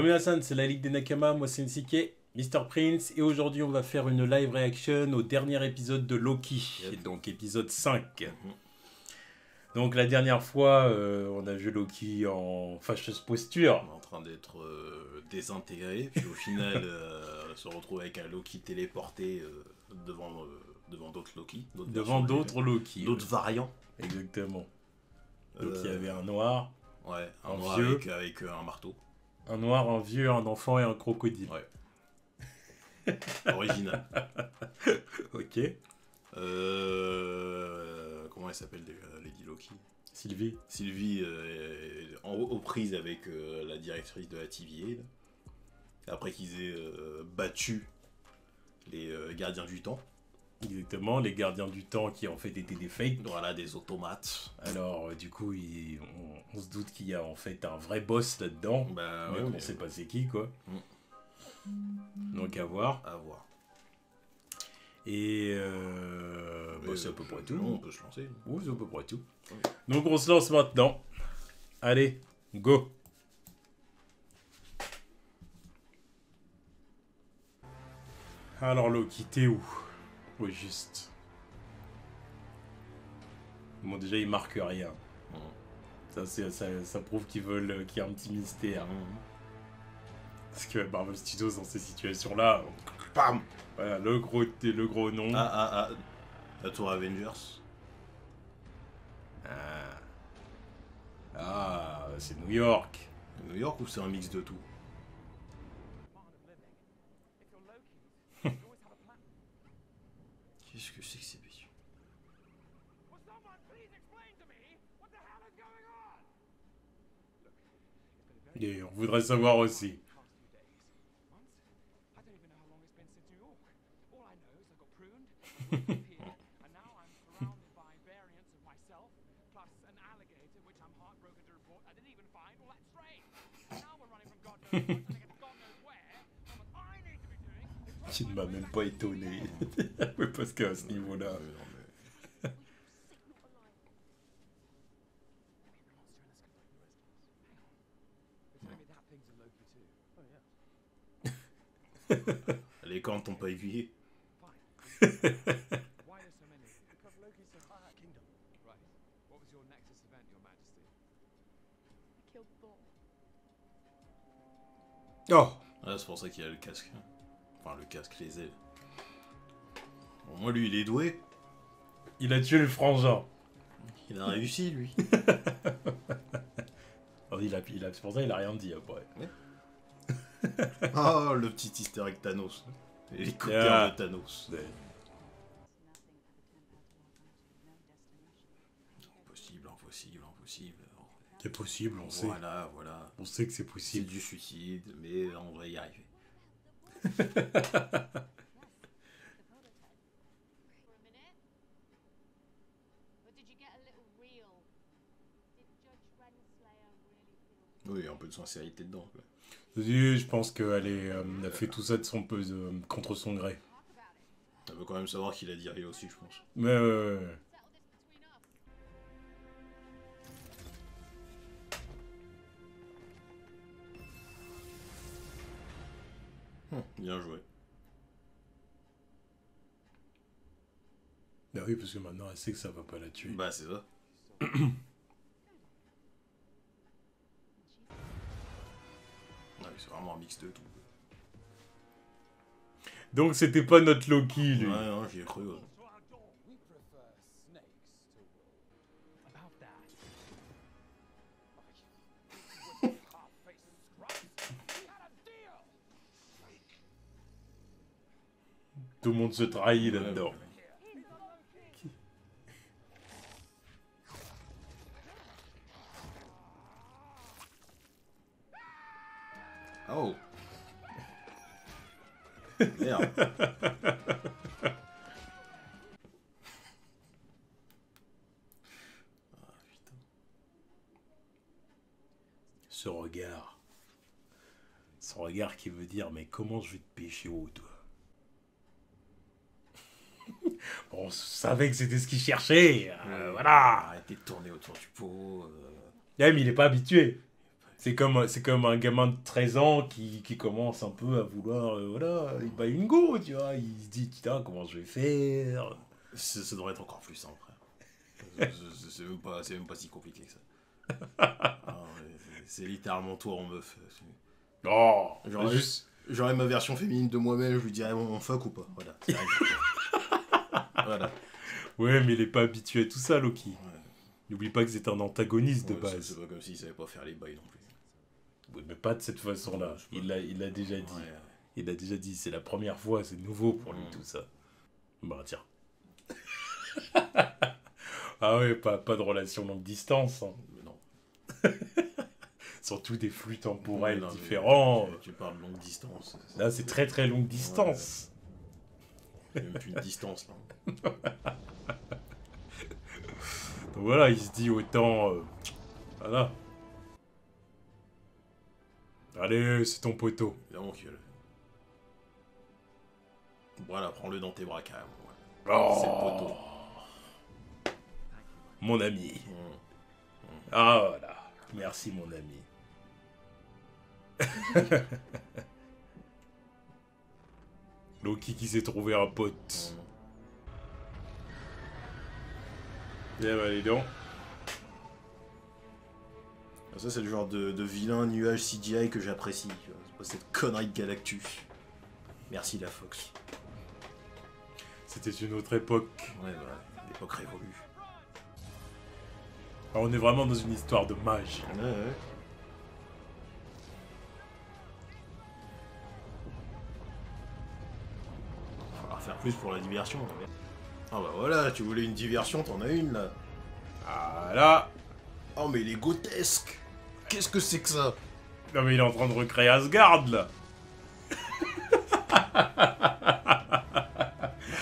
Bienvenue à San, c'est la Ligue des Nakama, moi c'est Nsike, Mr. Prince, et aujourd'hui on va faire une live reaction au dernier épisode de Loki, donc épisode 5. Donc la dernière fois, on a vu Loki en fâcheuse posture. En train d'être désintégré, puis au final se retrouve avec un Loki téléporté devant d'autres Loki. Devant d'autres Loki. D'autres variants. Exactement. Donc il y avait un noir. Ouais, un noir vieux. avec un marteau. Un noir, un vieux, un enfant et un crocodile. Ouais. Original. Ok. Comment elle s'appelle déjà, Lady Loki? Sylvie. Sylvie aux prises avec la directrice de la TVA. Là. Après qu'ils aient battu les gardiens du temps. Exactement, les gardiens du temps qui en fait étaient des fakes. Voilà, des automates. Alors du coup, on se doute qu'il y a en fait un vrai boss là-dedans. Bah, mais ouais, on sait pas c'est qui quoi. Donc à voir. À voir. Et bah, c'est à peu près tout. On peut se lancer. Oui, c'est à peu près tout. Ouais. Donc on se lance maintenant. Allez, go. Alors Loki, t'es où? Oui, juste. Bon, déjà, ils marquent rien. Ça prouve qu'ils veulent qu'il y ait un petit mystère. Parce que Marvel Studios, dans ces situations-là, Bam. voilà, le gros nom. La tour Avengers. C'est New York. New York ou c'est un mix de tout? Qu'est-ce que c'est que ces bêtises? Et on voudrait savoir aussi. Qui ne m'a même pas étonné. Oui, parce qu'à ce niveau-là. Les cornes t'ont pas aiguillé. Oh! Ah, c'est pour ça qu'il a le casque. Enfin, le casque, les ailes. Bon, moi, lui, il est doué. Il a tué le frangin. Il a réussi, lui. Oh, c'est pour ça qu'il a rien dit après. Ouais. Oh, le petit easter egg Thanos. L'hélicoptère de Thanos. Ouais. Impossible. C'est possible, on sait. Voilà. On sait que c'est C'est possible. du suicide, mais on va y arriver. Oui, un peu de sincérité dedans. Quoi. Oui, je pense qu'elle a fait tout ça contre son gré. On veut quand même savoir qu'il a dit rien aussi, je pense. Mais Bien joué. bah oui, parce que maintenant elle sait que ça va pas la tuer. Bah, c'est ça. Ouais, c'est vraiment un mix de tout. Donc c'était pas notre Loki, lui. Ouais, non, j'y ai cru. Ouais. Tout le monde se trahit là-dedans. Oh. Merde. Ce regard. Son regard qui veut dire, mais comment je vais te pêcher haut, toi? On savait que c'était ce qu'il cherchait. Voilà. Arrêtez de tourner autour du pot. Ouais, mais il est pas habitué. C'est comme un gamin de 13 ans qui commence un peu à vouloir, voilà, il bat une go, tu vois. Il se dit, putain, comment je vais faire? Ça devrait être encore plus simple, frère. C'est même pas si compliqué que ça. Ah, c'est littéralement toi en meuf. Oh, J'aurais ma version féminine de moi-même, je lui dirais on fuck ou pas. Voilà. Voilà. Ouais, mais il est pas habitué à tout ça, Loki. Ouais. N'oublie pas que c'est un antagoniste de base. C'est pas comme s'il savait pas faire les bails non plus. Oui, mais pas de cette façon-là. Ouais, Il l'a déjà dit. Ouais. Il a déjà dit, c'est la première fois, c'est nouveau pour lui tout ça. Bah tiens. Ah ouais, pas de relation longue distance. Hein. Mais non. Surtout des flux temporels Non, différents. Tu parles de longue distance. Là, c'est très très longue distance. Ouais. Même plus une distance là. Donc voilà, il se dit autant... voilà. Allez, c'est ton poteau. Évidemment que... Voilà, prends-le dans tes bras carrément. Ouais. Oh, C'est le poteau. mon ami. Ah voilà. Merci mon ami. Loki qui s'est trouvé un pote. Bien bah, allez donc. Ça, c'est le genre de vilain nuage CGI que j'apprécie. C'est pas cette connerie de Galactus. Merci la Fox. C'était une autre époque. Ouais, bah, l'époque révolue. Alors, on est vraiment dans une histoire de mage. Ouais. Faudra faire plus pour la diversion. Ouais. Ah bah voilà, tu voulais une diversion, t'en as une là. Voilà. Oh mais il est grotesque. Qu'est-ce que c'est que ça? Non mais il est en train de recréer Asgard là.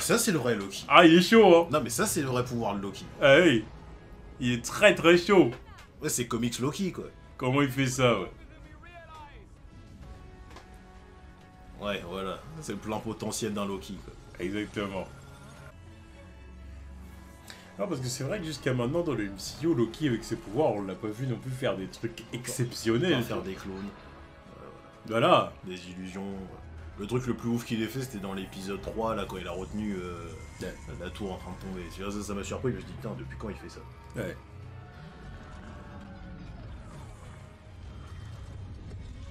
Ça c'est le vrai Loki. Ah il est chaud hein. Non mais ça c'est le vrai pouvoir de Loki. Ah oui. Il est très très chaud. Ouais c'est comics Loki quoi. Comment il fait ça ouais. Ouais voilà, c'est le plein potentiel d'un Loki quoi. Exactement. Non parce que c'est vrai que jusqu'à maintenant dans le MCU, Loki avec ses pouvoirs, on l'a pas vu non plus faire des trucs exceptionnels. Faire des clones. Voilà. Des illusions. Le truc le plus ouf qu'il ait fait c'était dans l'épisode 3 là quand il a retenu la tour en train de tomber. Tu vois, ça m'a surpris, je me suis dit putain depuis quand il fait ça? Ouais.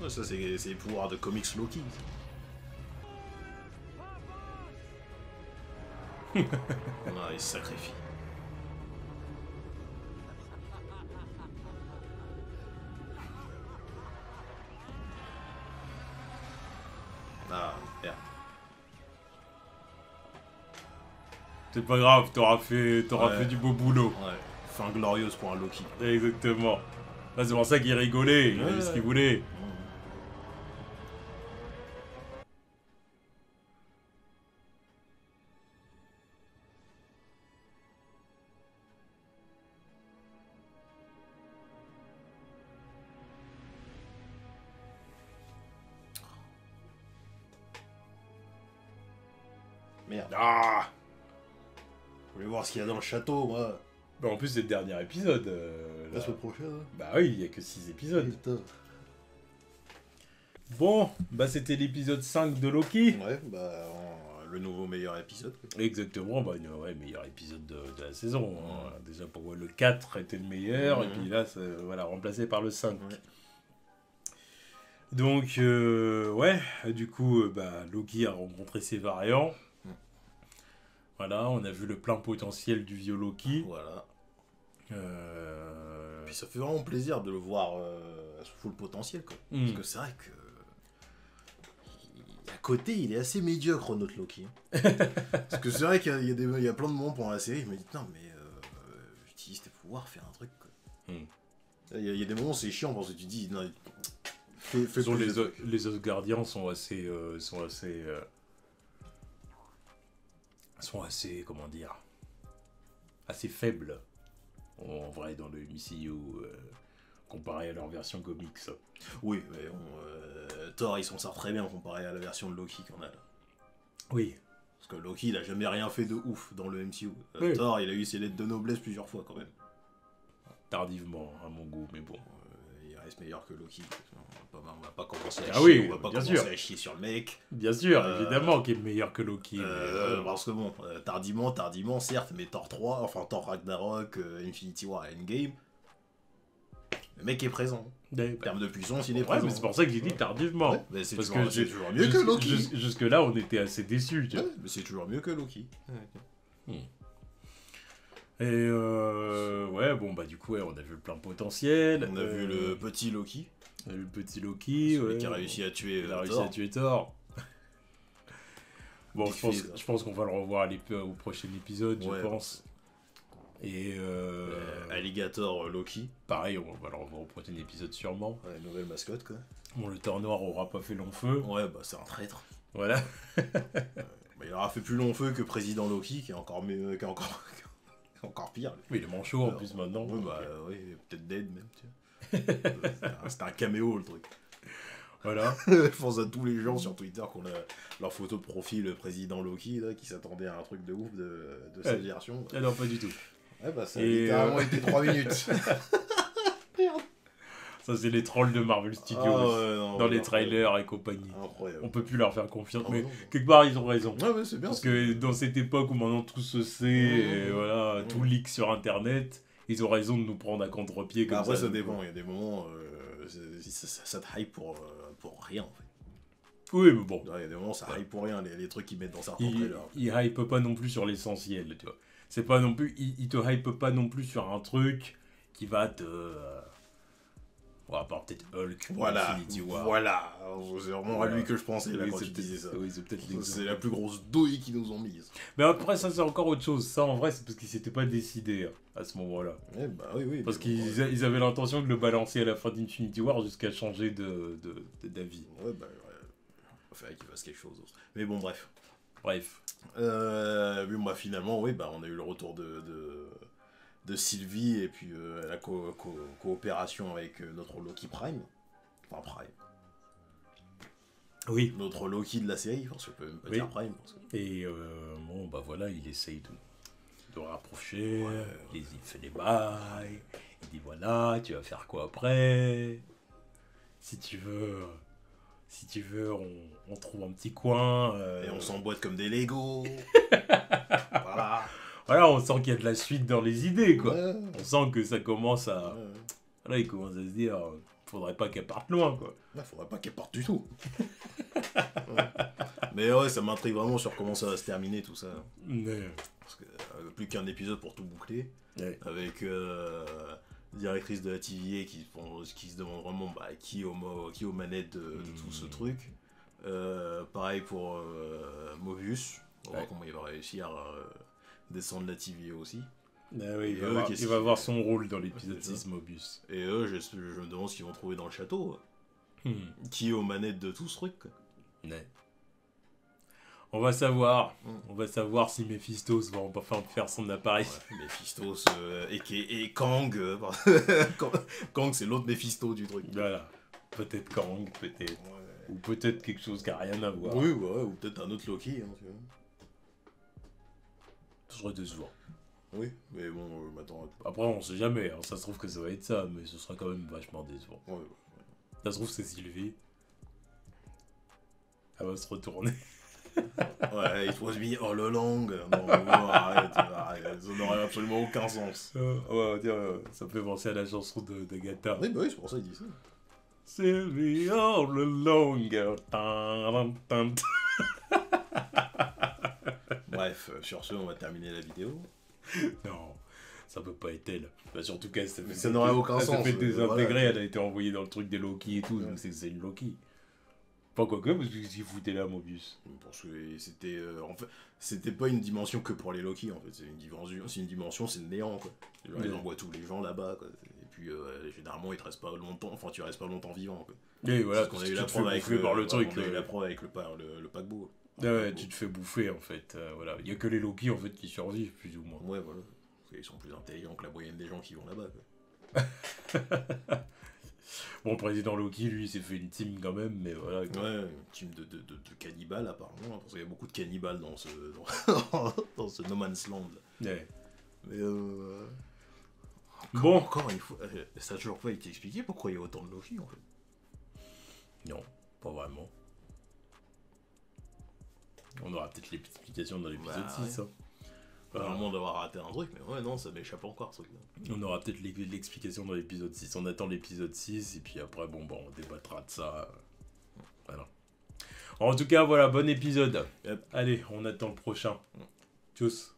Ouais, ça c'est les pouvoirs de comics Loki. Non, il se sacrifie. Ah, merde. C'est pas grave, t'auras fait du beau boulot. Ouais, fin glorieuse pour un Loki. Exactement. Là c'est pour ça qu'il rigolait, il avait ce qu'il voulait. Merde. Ah. Je voulais voir ce qu'il y a dans le château, moi. Bah en plus c'est le dernier épisode. La semaine prochaine, hein. Bah oui, il y a que 6 épisodes. Putain. Bon, bah c'était l'épisode 5 de Loki. Ouais, bah le nouveau meilleur épisode. Quoi. Exactement, bah ouais, meilleur épisode de la saison. Hein. Déjà pour moi le 4 était le meilleur, et puis là, voilà, remplacé par le 5. Ouais. Donc, ouais, du coup, bah, Loki a rencontré ses variants. Voilà, on a vu le plein potentiel du vieux Loki. Voilà. Puis ça fait vraiment plaisir de le voir à son full potentiel, quoi. Parce que c'est vrai que à côté, il est assez médiocre, notre Loki. Parce que c'est vrai qu'il y a plein de moments pendant la série, je me dis, non, mais j'utilise tes pouvoirs, faire un truc, quoi. Il y a des moments, c'est chiant, parce que tu dis, non, fais les Asgardiens sont assez, comment dire, assez faibles, en vrai, dans le MCU, comparé à leur version comics. Oui, mais Thor, il s'en sort très bien comparé à la version de Loki qu'on a là. Oui. Parce que Loki, il a jamais rien fait de ouf dans le MCU. Oui. Thor, il a eu ses lettres de noblesse plusieurs fois quand même. Tardivement, à mon goût, mais bon. reste meilleur que Loki. On va pas commencer à Ah chier, oui, on va pas bien commencer sûr. à chier sur le mec. Bien sûr, évidemment qu'il est meilleur que Loki. Parce que bon, tardivement, certes, mais Thor 3, enfin Thor Ragnarok, Infinity War et Endgame, le mec est présent. En termes de puissance, il est présent. Mais c'est pour ça que j'ai dit tardivement. Ouais, mais c'est Parce toujours, que c'est toujours mieux que Loki. Jusque-là, on était assez déçus. Tu vois. Ouais, mais c'est toujours mieux que Loki. Et ouais, bon, bah du coup, on a vu le plein potentiel. On a vu le petit Loki. Le petit Loki. Celui qui a réussi à tuer Thor. Bon, je pense qu'on va le revoir au prochain épisode, je pense. Et Alligator Loki. Pareil, on va le revoir au prochain épisode sûrement. Ouais, nouvelle mascotte quoi. Bon, le Thor noir aura pas fait long feu. Ouais, bah c'est un traître. Voilà. Bah, il aura fait plus long feu que Président Loki, qui est encore mieux, encore pire. Mais il est manchot en plus maintenant. Ouais, bah oui, peut-être dead même. Tu vois. C'était un caméo le truc. Voilà. Je pense à tous les gens sur Twitter qui ont leur photo de profil, le président Loki, là, qui s'attendaient à un truc de ouf de cette version. Ah non, pas du tout. Ouais, bah ça a littéralement été 3 minutes. Merde. Ça, c'est les trolls de Marvel Studios dans les trailers et compagnie. Incroyable. On peut plus leur faire confiance, mais quelque part, ils ont raison. Ouais, mais c'est bien. Parce que dans cette époque où maintenant tout se sait, et voilà, tout leak sur Internet, ils ont raison de nous prendre à contre-pied comme après, ça. Ça dépend. Il y a des moments, ça te hype pour rien, en fait. Oui, mais bon. Il y a des moments, ça hype pour rien, les trucs qu'ils mettent dans certains trailers. Ils hype pas non plus sur l'essentiel, tu vois. C'est pas non plus... Ils te hype pas non plus sur un truc qui va te... Bon, à part peut-être Hulk, Infinity War. Voilà, c'est vraiment à lui que je pensais là quand tu disais ça. Oui, c'est peut-être c'est la plus grosse douille qu'ils nous ont mise. Mais après, ça c'est encore autre chose. Ça en vrai, c'est parce qu'ils s'étaient pas décidés à ce moment-là. Eh bah oui. Parce qu'ils avaient l'intention de le balancer à la fin d'Infinity War jusqu'à changer d'avis. Ouais, bah ouais. Il fallait qu'il fasse quelque chose d'autre. Mais bon, bref. Mais bah, finalement, oui, bah on a eu le retour de Sylvie et puis la coopération avec notre Loki Prime. Enfin, Prime. Oui. Notre Loki de la série, parce que je peux même pas dire Prime. Parce que... Et bon, bah voilà, il essaye de rapprocher, il fait des bails, il dit voilà, tu vas faire quoi après? Si tu veux, on trouve un petit coin. Et on s'emboîte comme des Lego. Voilà. Voilà, on sent qu'il y a de la suite dans les idées, quoi. Ouais. On sent que ça commence à... Là, il commence à se dire, faudrait pas qu'elle parte loin, quoi. Ouais, faudrait pas qu'elle parte du tout. Mais ouais, ça m'intrigue vraiment sur comment ça va se terminer, tout ça. Parce que plus qu'un épisode pour tout boucler. Avec directrice de la TVA qui se demande vraiment qui aux manettes de tout ce truc. Pareil pour Mobius. On va voir comment il va réussir à descendre la TVA aussi. Oui, il va avoir son rôle dans l'épisode 6, Mobius. Et eux, je me demande ce qu'ils vont trouver dans le château. Qui est aux manettes de tout ce truc. On va savoir. On va savoir si Mephistos va enfin faire son appareil. Mephistos et Kang. Kang, c'est l'autre Mephisto du truc. Voilà. Peut-être Kang, peut-être. Ou peut-être quelque chose qui n'a rien à voir. Oui, ou peut-être un autre Loki. Hein, tu vois. Ce serait décevant. Oui, mais bon, maintenant... Après, on sait jamais. Hein. Ça se trouve que ça va être ça, mais ce sera quand même vachement décevant. Ça se trouve, c'est Sylvie. Elle va se retourner. Ouais, it was me all along. Non, arrête, ça n'aurait absolument aucun sens. Ça me fait penser à la chanson d'Agatha. Oui, bah oui, c'est pour ça qu'il dit ça. Sylvie all along. Bref, sur ce, on va terminer la vidéo. Non, ça peut pas être elle. Bah, surtout qu'elle ça n'aurait aucun sens. Elle s'est fait désintégrer, elle a été envoyée dans le truc des Loki et tout, donc c'est une Loki. Pas quoi que, parce qu'il foutait là, Mobius. Parce que c'était... en fait, c'était pas une dimension que pour les Loki, en fait. C'est une dimension, c'est le néant, quoi. Ils envoient tous les gens là-bas, quoi. Et puis, généralement, ils te restent pas longtemps... Enfin, tu restes pas longtemps vivant, quoi. Et voilà, parce qu'on a eu la preuve avec le paquebot. Ouais, tu te fais bouffer, en fait. Voilà. Il y a que les Loki, en fait, qui survivent, plus ou moins. Ouais, voilà. Ils sont plus intelligents que la moyenne des gens qui vont là-bas, quoi. Bon, le président Loki, lui, il s'est fait une team quand même, mais voilà. Quoi. Ouais, une team de cannibales, apparemment, parce qu'il y a beaucoup de cannibales dans ce, dans ce No Man's Land. Ouais. Mais Bon. Encore une fois, ça a toujours pas été expliqué pourquoi il y a autant de Loki en fait. Non, pas vraiment. On aura peut-être l'explication dans l'épisode 6. Hein. Vraiment d'avoir raté un truc, mais ouais, non, ça m'échappe encore ce truc-là. On aura peut-être l'explication dans l'épisode 6. On attend l'épisode 6 et puis après, bon, on débattra de ça. Voilà. En tout cas, voilà, bon épisode. Yep. Allez, on attend le prochain. Tchuss.